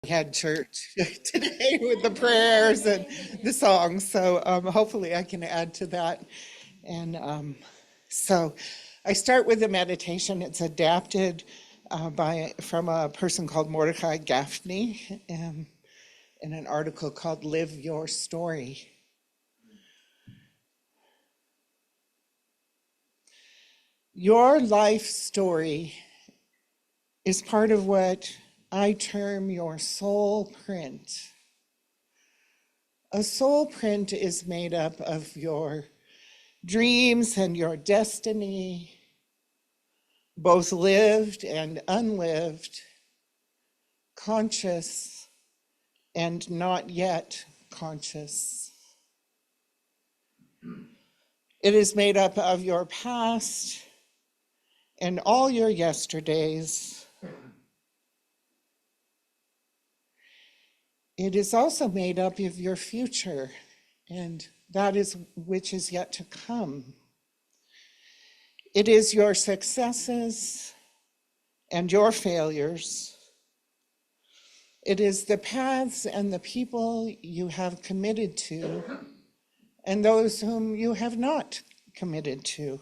had church today with the prayers and the songs, so hopefully I can add to that. And so I start with a meditation. It's adapted from a person called Mordecai Gaffney in an article called Live Your Story. Your life story is part of what I term your soul print. A soul print is made up of your dreams and your destiny, both lived and unlived, conscious and not yet conscious. It is made up of your past and all your yesterdays. It is also made up of your future, and that is which is yet to come. It is your successes and your failures. It is the paths and the people you have committed to and those whom you have not committed to.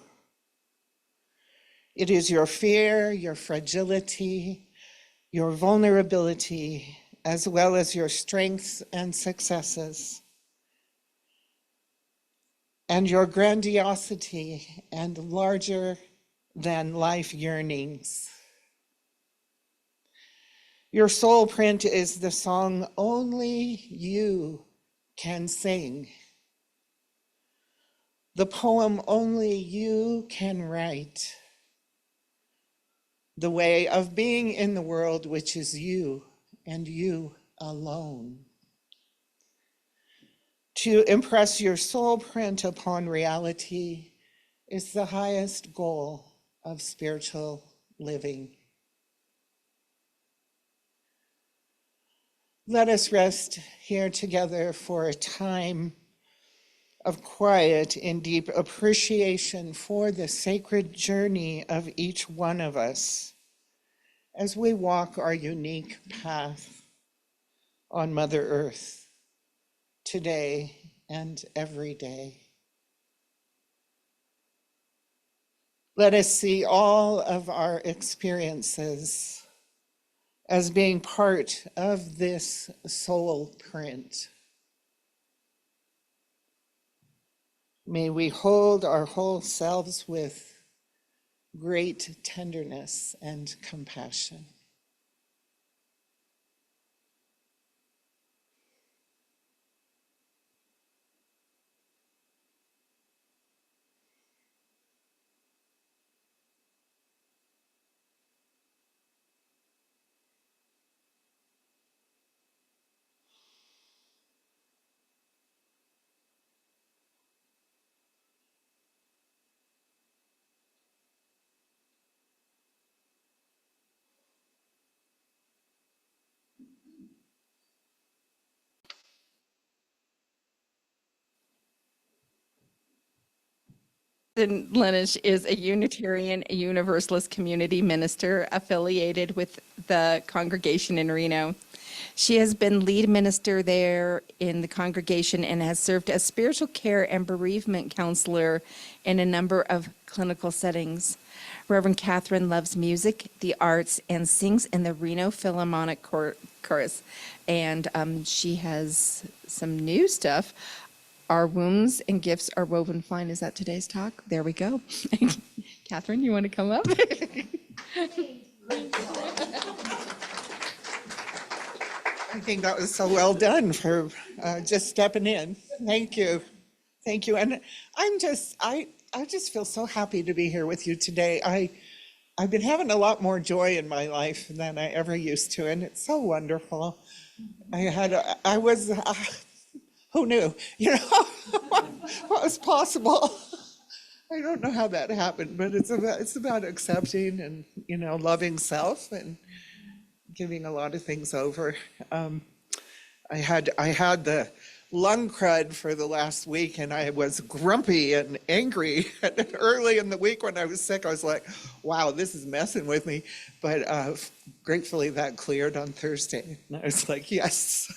It is your fear, your fragility, your vulnerability, as well as your strengths and successes, and your grandiosity and larger than life yearnings. Your soul print is the song only you can sing, the poem only you can write, the way of being in the world which is you and you alone. To impress your soul print upon reality is the highest goal of spiritual living. Let us rest here together for a time of quiet and deep appreciation for the sacred journey of each one of us as we walk our unique path on Mother Earth today and every day. Let us see all of our experiences as being part of this soul print. May we hold our whole selves with great tenderness and compassion. Lenish is a Unitarian Universalist community minister affiliated with the congregation in Reno. She has been lead minister there in the congregation and has served as spiritual care and bereavement counselor in a number of clinical settings. Reverend Catherine loves music, the arts, and sings in the Reno Philharmonic Chorus. And she has some new stuff. Our wounds and gifts are woven fine. Is that today's talk? There we go. Catherine, you want to come up? I think that was so well done for just stepping in. Thank you. Thank you. And I just feel so happy to be here with you today. I've been having a lot more joy in my life than I ever used to, and it's so wonderful. Who knew, what was possible? I don't know how that happened, but it's about accepting and, loving self and giving a lot of things over. I had the lung crud for the last week, and I was grumpy and angry. And early in the week when I was sick, I was like, wow, this is messing with me. But gratefully that cleared on Thursday. And I was like, yes,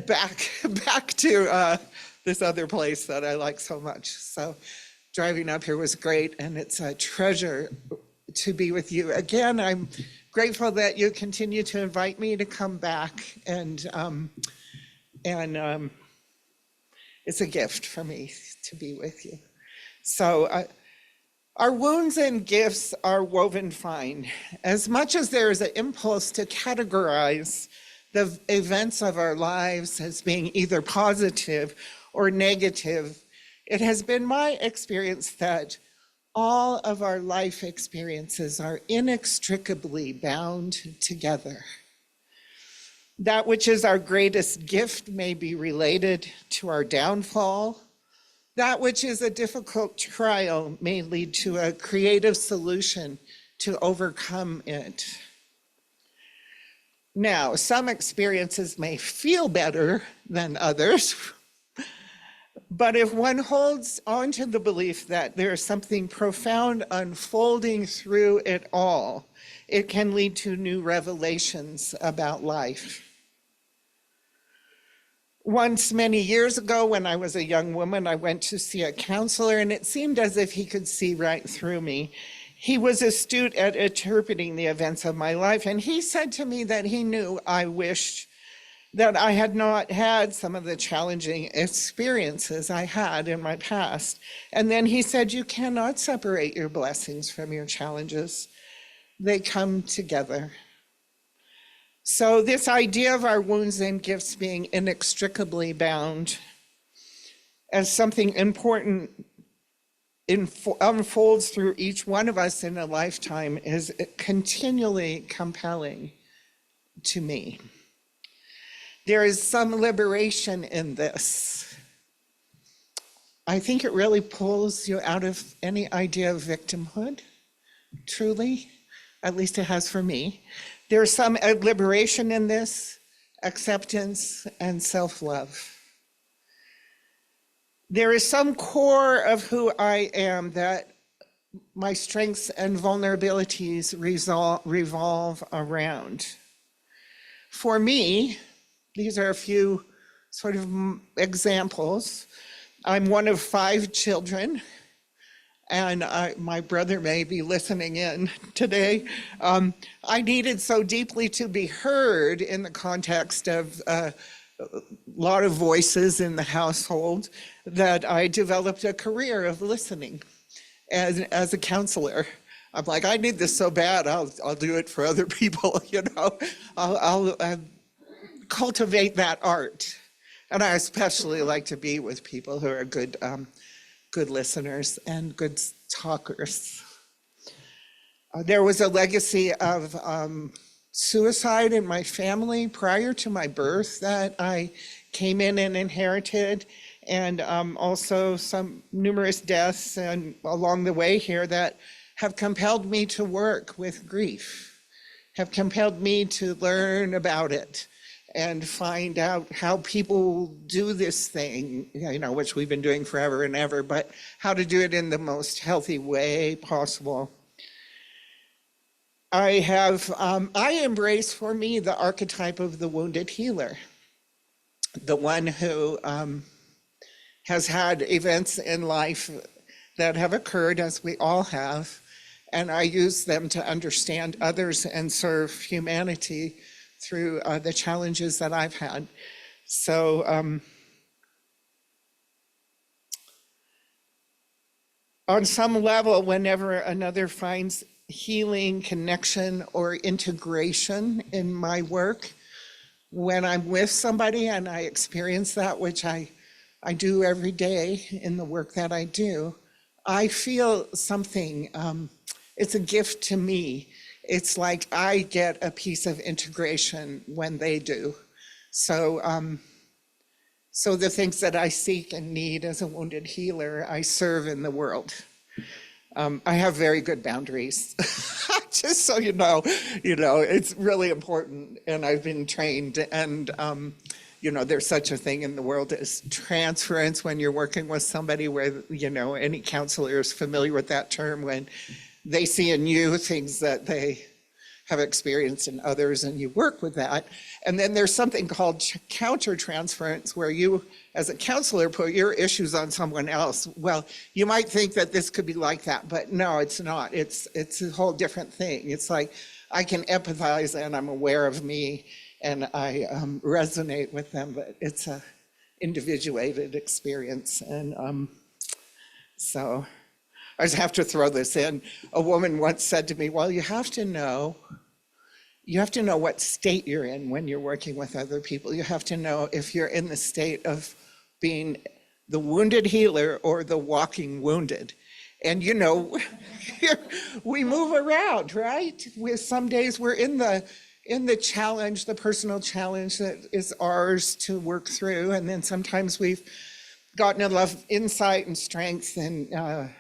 back to this other place that I like so much. So driving up here was great, and it's a treasure to be with you again. I'm grateful that you continue to invite me to come back, and it's a gift for me to be with you. So our wounds and gifts are woven fine. As much as there is an impulse to categorize the events of our lives as being either positive or negative, it has been my experience that all of our life experiences are inextricably bound together. That which is our greatest gift may be related to our downfall. That which is a difficult trial may lead to a creative solution to overcome it. Now, some experiences may feel better than others, but if one holds on to the belief that there is something profound unfolding through it all, it can lead to new revelations about life. Once, many years ago, when I was a young woman, I went to see a counselor, and it seemed as if he could see right through me. He was astute at interpreting the events of my life, and he said to me that he knew I wished that I had not had some of the challenging experiences I had in my past. And then he said, you cannot separate your blessings from your challenges. They come together. So this idea of our wounds and gifts being inextricably bound as something important unfolds through each one of us in a lifetime is continually compelling to me. There is some liberation in this. I think it really pulls you out of any idea of victimhood, truly, at least it has for me. There's some liberation in this, acceptance and self-love. There is some core of who I am that my strengths and vulnerabilities revolve around. For me, these are a few sort of examples. I'm one of 5 children, and my brother may be listening in today. I needed so deeply to be heard in the context of a lot of voices in the household that I developed a career of listening as a counselor. I'm like, I need this so bad, I'll do it for other people, you know. I'll cultivate that art. And I especially like to be with people who are good listeners and good talkers. There was a legacy of suicide in my family prior to my birth that I came in and inherited, and also some numerous deaths and along the way here that have compelled me to work with grief, have compelled me to learn about it and find out how people do this thing, you know, which we've been doing forever and ever, but how to do it in the most healthy way possible. I embrace for me the archetype of the wounded healer, the one who has had events in life that have occurred, as we all have, and I use them to understand others and serve humanity through the challenges that I've had. So on some level, whenever another finds healing, connection, or integration in my work, when I'm with somebody and I experience that, which I do every day in the work that I do, I feel something, it's a gift to me. It's like I get a piece of integration when they do. So, so the things that I seek and need as a wounded healer, I serve in the world. I have very good boundaries, just so you know, it's really important, and I've been trained, and there's such a thing in the world as transference when you're working with somebody where, any counselor is familiar with that term, when they see in you things that they have experienced in others and you work with that. And then there's something called counter-transference where you, as a counselor, put your issues on someone else. Well, you might think that this could be like that, but no, it's not. It's a whole different thing. It's like I can empathize and I'm aware of me and I resonate with them, but it's a individuated experience. And so I just have to throw this in. A woman once said to me, well, you have to know what state you're in when you're working with other people. You have to know if you're in the state of being the wounded healer or the walking wounded. And we move around, right? Some days we're in the challenge, the personal challenge that is ours to work through. And then sometimes we've gotten enough insight and strength and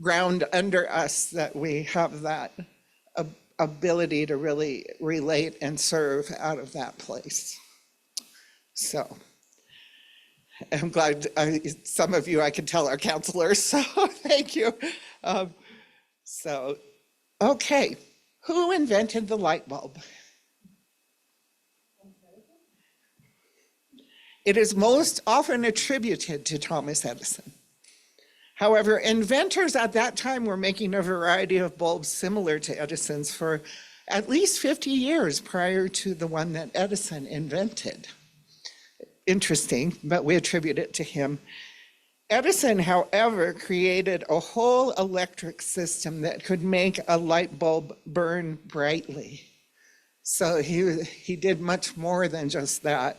ground under us that we have that ability to really relate and serve out of that place. So I'm glad some of you I can tell are counselors, so thank you. Okay, who invented the light bulb? It is most often attributed to Thomas Edison. However, inventors at that time were making a variety of bulbs similar to Edison's for at least 50 years prior to the one that Edison invented. Interesting, but we attribute it to him. Edison, however, created a whole electric system that could make a light bulb burn brightly. So he did much more than just that.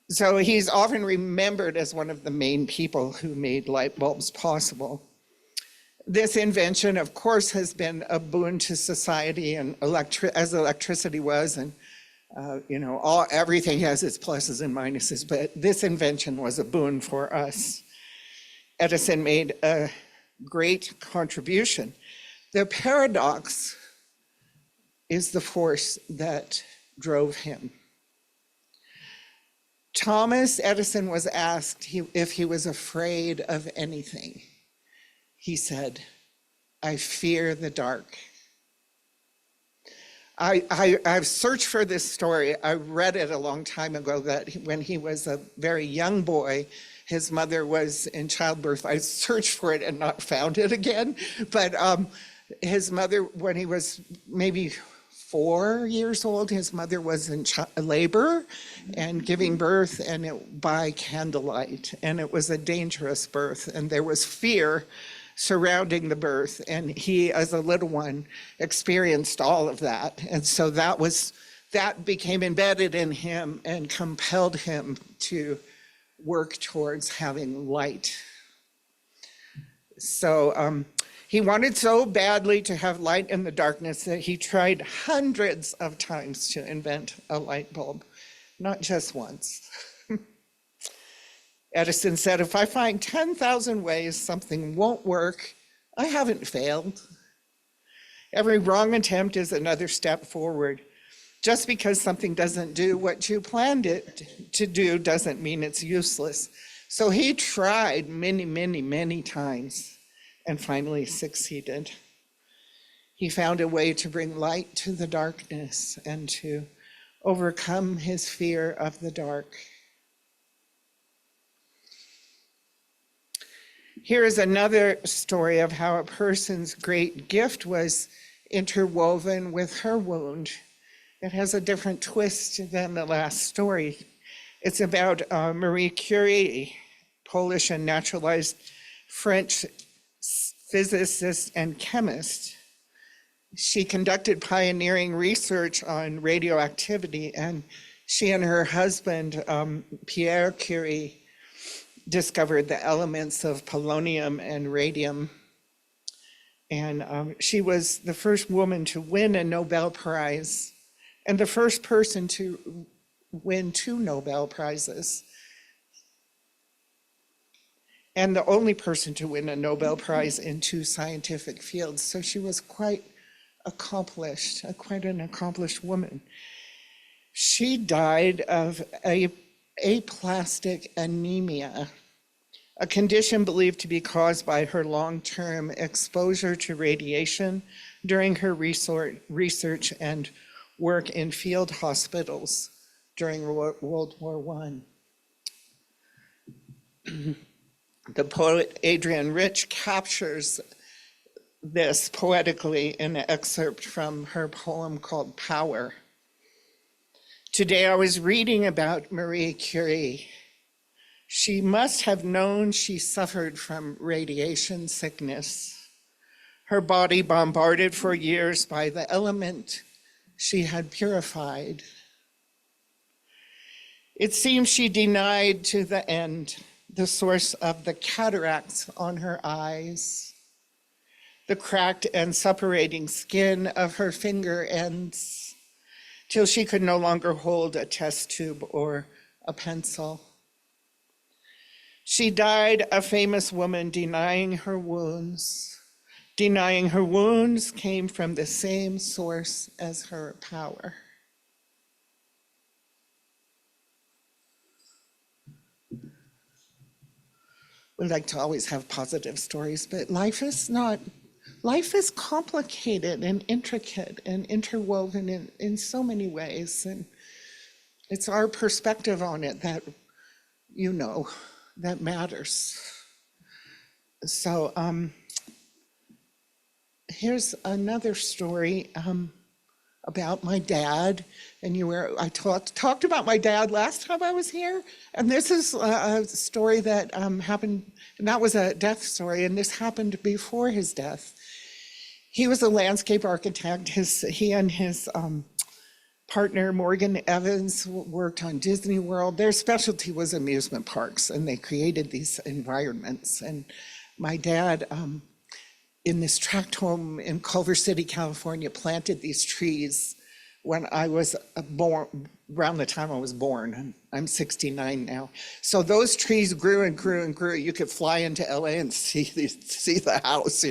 So he's often remembered as one of the main people who made light bulbs possible. This invention, of course, has been a boon to society, and as electricity was, and everything has its pluses and minuses, but this invention was a boon for us. Edison made a great contribution. The paradox is the force that drove him. Thomas Edison was asked if he was afraid of anything. He said, "I fear the dark." I've searched for this story. I read it a long time ago that when he was a very young boy, his mother was in childbirth. I searched for it and not found it again. But his mother, when he was maybe 4 years old, his mother was in labor and giving birth, and by candlelight. And it was a dangerous birth, and there was fear surrounding the birth. And he, as a little one, experienced all of that. And so that became embedded in him and compelled him to work towards having light. So he wanted so badly to have light in the darkness that he tried hundreds of times to invent a light bulb, not just once. Edison said, "If I find 10,000 ways something won't work, I haven't failed. Every wrong attempt is another step forward. Just because something doesn't do what you planned it to do doesn't mean it's useless." So he tried many, many, many times and finally succeeded. He found a way to bring light to the darkness and to overcome his fear of the dark. Here is another story of how a person's great gift was interwoven with her wound. It has a different twist than the last story. It's about Marie Curie, Polish and naturalized French physicist and chemist. She conducted pioneering research on radioactivity, and she and her husband, Pierre Curie, discovered the elements of polonium and radium. And she was the first woman to win a Nobel Prize and the first person to win 2 Nobel Prizes, and the only person to win a Nobel Prize in 2 scientific fields. So she was quite accomplished, quite an accomplished woman. She died of a aplastic anemia, a condition believed to be caused by her long-term exposure to radiation during her research and work in field hospitals during World War I. The poet Adrienne Rich captures this poetically in an excerpt from her poem called Power. Today I was reading about Marie Curie. She must have known she suffered from radiation sickness, her body bombarded for years by the element she had purified. It seems she denied to the end the source of the cataracts on her eyes, the cracked and separating skin of her finger ends, till she could no longer hold a test tube or a pencil. She died a famous woman, denying her wounds. Denying her wounds came from the same source as her power. We like to always have positive stories, but life is not. Life is complicated and intricate and interwoven in so many ways. And it's our perspective on it that, that matters. So here's another story about my dad. And I talked about my dad last time I was here. And this is a story that happened, and that was a death story. And this happened before his death. He was a landscape architect. He and his partner, Morgan Evans, worked on Disney World. Their specialty was amusement parks, and they created these environments. And my dad, in this tract home in Culver City, California, planted these trees when I was born, around the time I was born, and I'm 69 now. So those trees grew and grew and grew. You could fly into LA and see the house,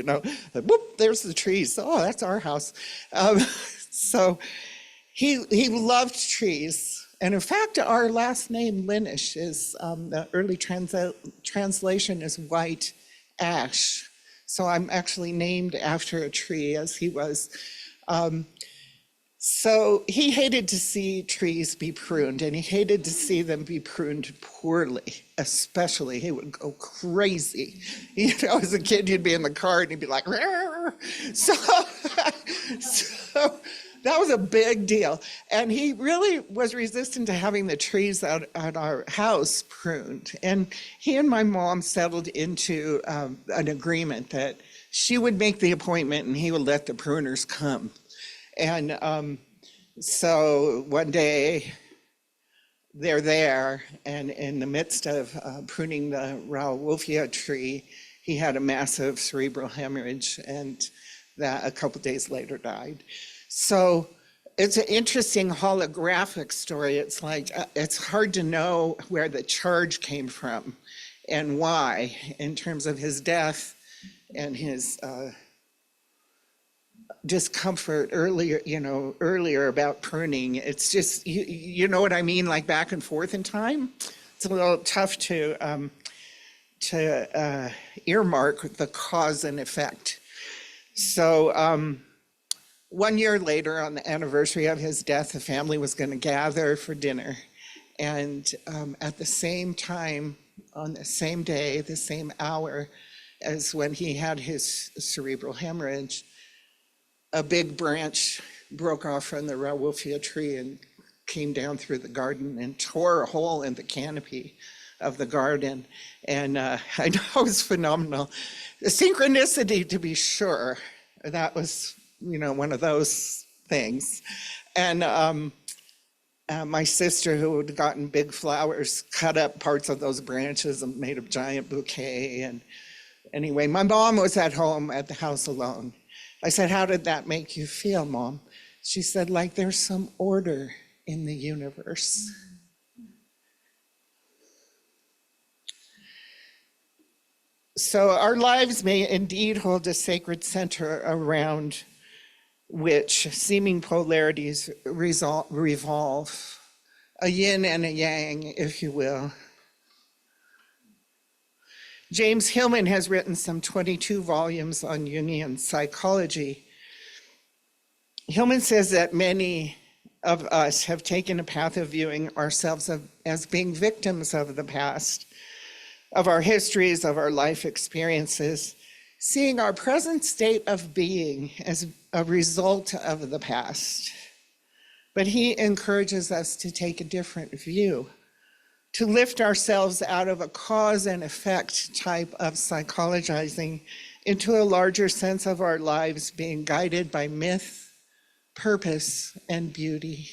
Whoop, there's the trees. Oh, that's our house. So he loved trees. And in fact, our last name, Linish, is the early translation is white ash. So I'm actually named after a tree, as he was. So he hated to see trees be pruned, and he hated to see them be pruned poorly, especially. He would go crazy. As a kid, he'd be in the car and he'd be like, "Rrr." So that was a big deal. And he really was resistant to having the trees at our house pruned. And he and my mom settled into an agreement that she would make the appointment and he would let the pruners come. And so one day they're there, and in the midst of pruning the Rauwolfia tree, he had a massive cerebral hemorrhage, and that a couple days later died. So it's an interesting holographic story. It's like, it's hard to know where the charge came from and why in terms of his death and his discomfort earlier about pruning. It's just, you know what I mean, like back and forth in time. It's a little tough to earmark the cause and effect. So 1 year later, on the anniversary of his death, the family was going to gather for dinner. And at the same time, on the same day, the same hour as when he had his cerebral hemorrhage, a big branch broke off from the Rauwolfia tree and came down through the garden and tore a hole in the canopy of the garden. And I know it was phenomenal. The synchronicity, to be sure, that was, one of those things. And my sister, who had gotten big flowers, cut up parts of those branches and made a giant bouquet. And anyway, my mom was at home at the house alone. I said, "How did that make you feel, Mom?" She said, "Like there's some order in the universe." So our lives may indeed hold a sacred center around which seeming polarities revolve. a yin and a yang, if you will. James Hillman has written some 22 volumes on Jungian psychology. Hillman says that many of us have taken a path of viewing ourselves as being victims of the past, of our histories, of our life experiences, seeing our present state of being as a result of the past. But he encourages us to take a different view, to lift ourselves out of a cause and effect type of psychologizing into a larger sense of our lives being guided by myth, purpose, and beauty.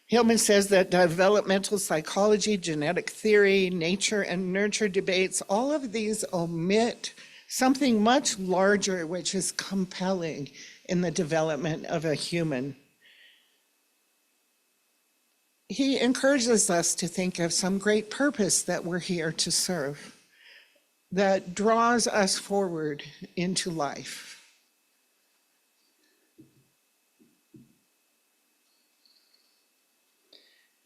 Hillman says that developmental psychology, genetic theory, nature and nurture debates, all of these omit something much larger which is compelling in the development of a human. He encourages us to think of some great purpose that we're here to serve, that draws us forward into life.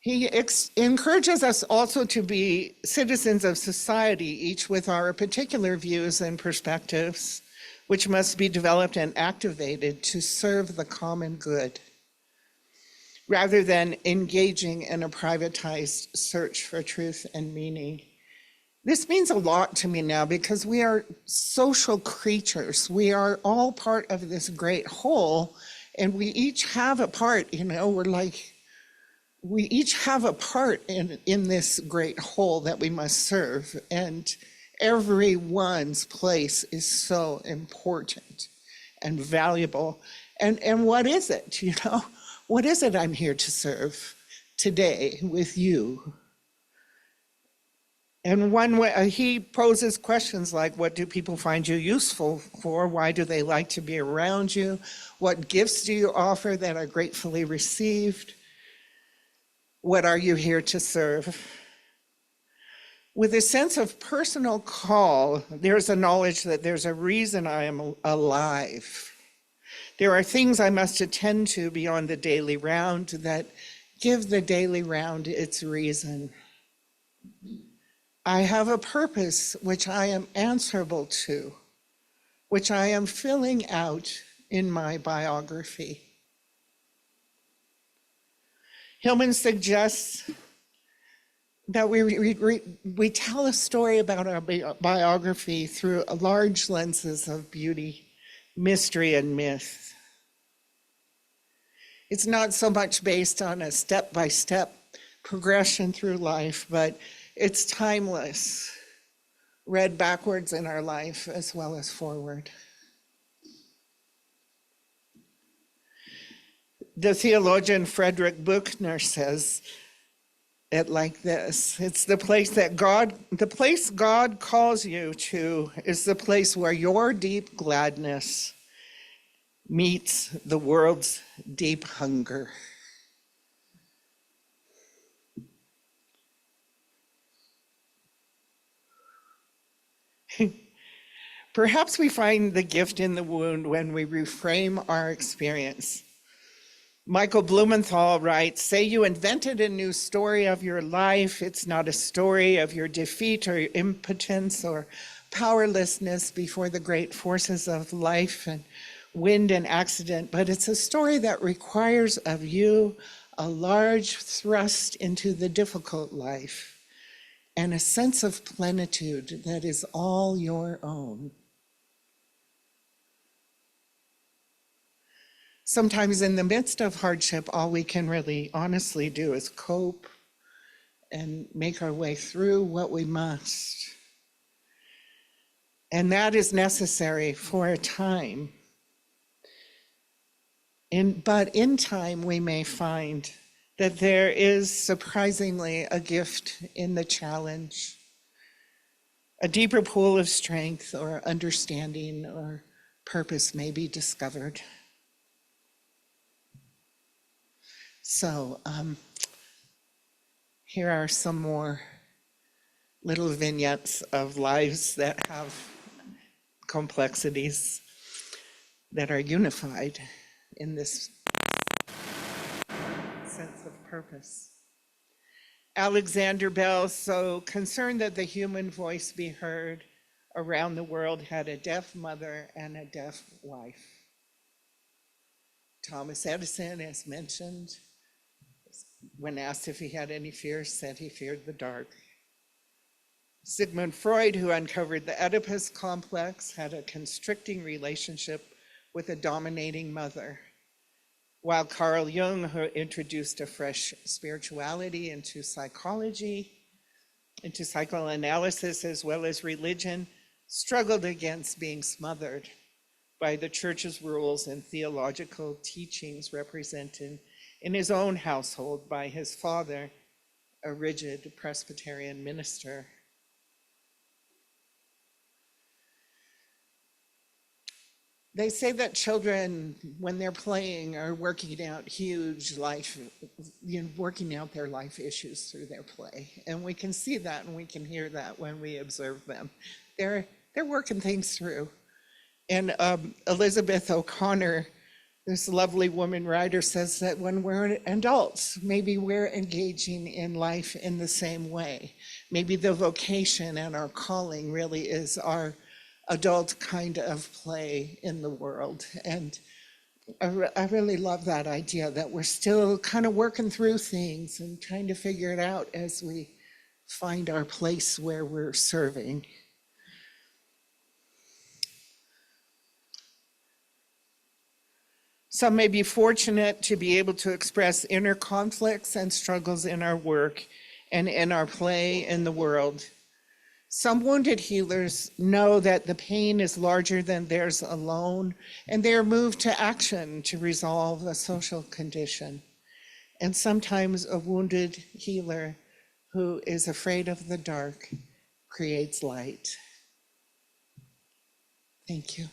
He encourages us also to be citizens of society, each with our particular views and perspectives, which must be developed and activated to serve the common good, rather than engaging in a privatized search for truth and meaning. This means a lot to me now because we are social creatures. We are all part of this great whole, and we each have a part, we each have a part in this great whole that we must serve, and everyone's place is so important and valuable. And what is it, What is it I'm here to serve today with you? And one way, he poses questions like, what do people find you useful for? Why do they like to be around you? What gifts do you offer that are gratefully received? What are you here to serve? With a sense of personal call, there's a knowledge that there's a reason I am alive. There are things I must attend to beyond the daily round that give the daily round its reason. I have a purpose which I am answerable to, which I am filling out in my biography. Hillman suggests that we tell a story about our biography through large lenses of beauty, mystery, and myth. It's not so much based on a step-by-step progression through life, but it's timeless, read backwards in our life as well as forward. The theologian Frederick Buechner says it like this: it's the place God calls you to is the place where your deep gladness meets the world's deep hunger. Perhaps we find the gift in the wound when we reframe our experience. Michael Blumenthal writes, say you invented a new story of your life. It's not a story of your defeat or your impotence or powerlessness before the great forces of life and wind and accident, but it's a story that requires of you a large thrust into the difficult life and a sense of plenitude that is all your own. Sometimes in the midst of hardship, all we can really honestly do is cope and make our way through what we must. And that is necessary for a time. But in time, we may find that there is surprisingly a gift in the challenge, a deeper pool of strength or understanding or purpose may be discovered. So here are some more little vignettes of lives that have complexities that are unified in this sense of purpose. Alexander Bell, so concerned that the human voice be heard around the world, had a deaf mother and a deaf wife. Thomas Edison, as mentioned, when asked if he had any fears, said he feared the dark. Sigmund Freud, who uncovered the Oedipus complex, had a constricting relationship with a dominating mother, while Carl Jung, who introduced a fresh spirituality into psychology, into psychoanalysis, as well as religion, struggled against being smothered by the church's rules and theological teachings represented in his own household by his father, a rigid Presbyterian minister. They say that children, when they're playing, are working out working out their life issues through their play. And we can see that and we can hear that when we observe them. They're working things through. And Elizabeth O'Connor, this lovely woman writer, says that when we're adults, maybe we're engaging in life in the same way. Maybe the vocation and our calling really is our adult kind of play in the world. And I really love that idea that we're still kind of working through things and trying to figure it out as we find our place where we're serving. Some may be fortunate to be able to express inner conflicts and struggles in our work and in our play in the world. Some wounded healers know that the pain is larger than theirs alone, and they are moved to action to resolve a social condition. And sometimes a wounded healer who is afraid of the dark creates light. Thank you.